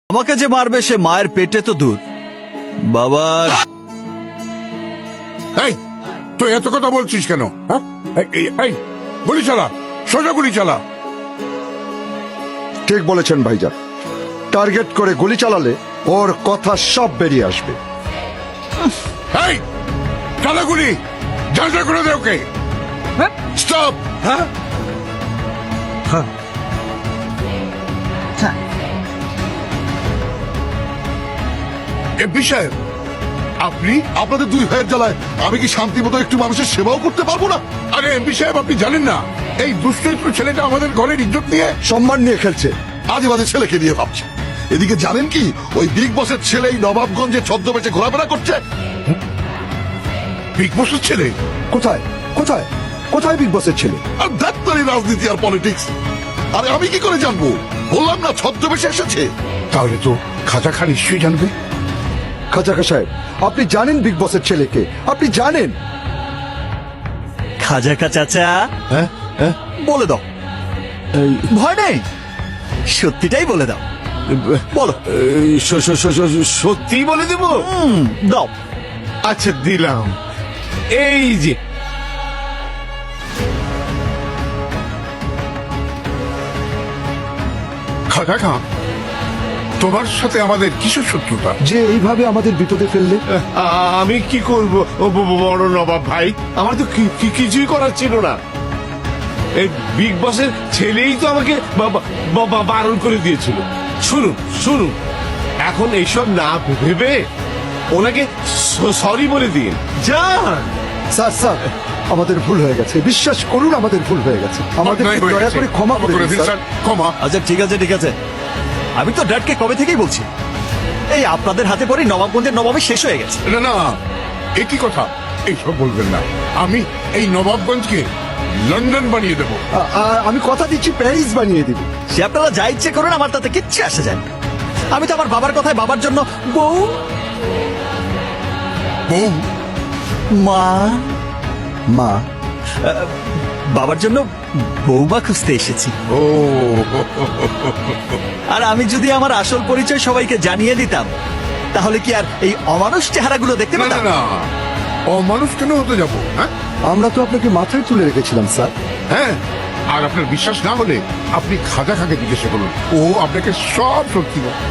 আমাকে যে মারবে সে মায়ের পেটে তো দুধ। বাবার এই তুই এত কথা বলছিস কেন? হ্যাঁ? এই গুলি চালা, সোজা গুলি চালা। ঠিক বলেছেন ভাইজান, টার্গেট করে গুলি চালালে ওর কথা সব বেরিয়ে আসবে। এই চালা গুলি, ঝাঁঝা করে দে ওকে। স্টপ। হ্যাঁ এমপি সাহেব, আপনি আপনাদের দুই ভাইয়ের জ্বালায় আমি কি শান্তি মতো একটু মানুষের সেবাও করতে পারবো না? আরে এমপি সাহেব, আপনি জানেন না এই দুষ্চরিত্র ছেলেটা আমাদের ঘরের ইজ্জত নিয়ে সম্মান নিয়ে খেলছে। আজে বাজে ছেলেকে নিয়ে ভাবছে। এদিকে জানেন কি, ওই বিগ বসের ছেলে এই নবাবগঞ্জে ছদ্মবেশে ঘোরাফেরা করছে। বিগ বসের ছেলে? কোথায় কোথায় কোথায় বিগ বসের ছেলে? আর ডাক্তারি রাজনীতি আর পলিটিক্স, আরে আমি কি করে জানবো? বললাম না ছদ্মবেশে এসেছে। তাহলে তো খাজা খান নিশ্চয়ই জানবে। খাজাকা সাহেব, আপনি জানেন বিগ বসের ছেলেকে? আপনি জানেন? খাজাকা চাচা বলে দাও, ভয় নেই, সত্যিটাই বলে দাও। বলো। সত্যি বলে দেব? দাও। আচ্ছা দিলাম, এই যে খাজা খান, তোমার সাথে আমাদের কিসের শত্রুতা? যে এইভাবে আমাদের বিপদে ফেললে। আমি কি করব বড় নবাব ভাই, আমার তো কিছুই করার ছিল না। এই বিগ বসের ছেলেই তো আমাকে বারণ করে দিয়েছিল। শুনুন শুনুন, এখন এইসব না ভেবে ওনাকে সরি বলে দিন। যান। স্যার স্যার, আমাদের ভুল হয়ে গেছে, বিশ্বাস করুন আমাদের ভুল হয়ে গেছে, আমাদের অন্যায় হয়ে দয়া গেছে। করে ক্ষমা করে দিন দিন, স্যার। স্যার, ক্ষমা। আচ্ছা ঠিক আছে ঠিক আছে, আমি তো ড্যাডকে কবে থেকেই বলছি এই আপনাদের হাতে পড়ে নবাবগঞ্জের নবাবে শেষ হয়ে গেছে। না না, একই কথা, এইসব বলবেন না। আমি এই নবাবগঞ্জকে লন্ডন বানিয়ে দেবো। আর আমি কথা দিচ্ছি প্যারিস বানিয়ে দিব। সে আপনারা যা ইচ্ছে করুন, আমার তাতে কিচ্ছু আসে যায় না। আমি তো আমার বাবার কথায় বাবার জন্য বউ বউ? মা মা, বাবার জন্য বৌমা খুঁজতে এসেছি। ও আর আমি যদি আমার আসল পরিচয় সবাইকে জানিয়ে দিতাম, তাহলে কি আর এই অমানুষ চেহারাগুলো দেখতে না না পেতাম? না, অমানুষ কেন হতে যাবো? হ্যাঁ আমরা তো আপনাকে মাথায় তুলে রেখেছিলাম স্যার। হ্যাঁ, আর আপনার বিশ্বাস না হলে আপনি খাজা খাকে জিজ্ঞাসা করুন, ও আপনাকে সব সত্যি বলবে।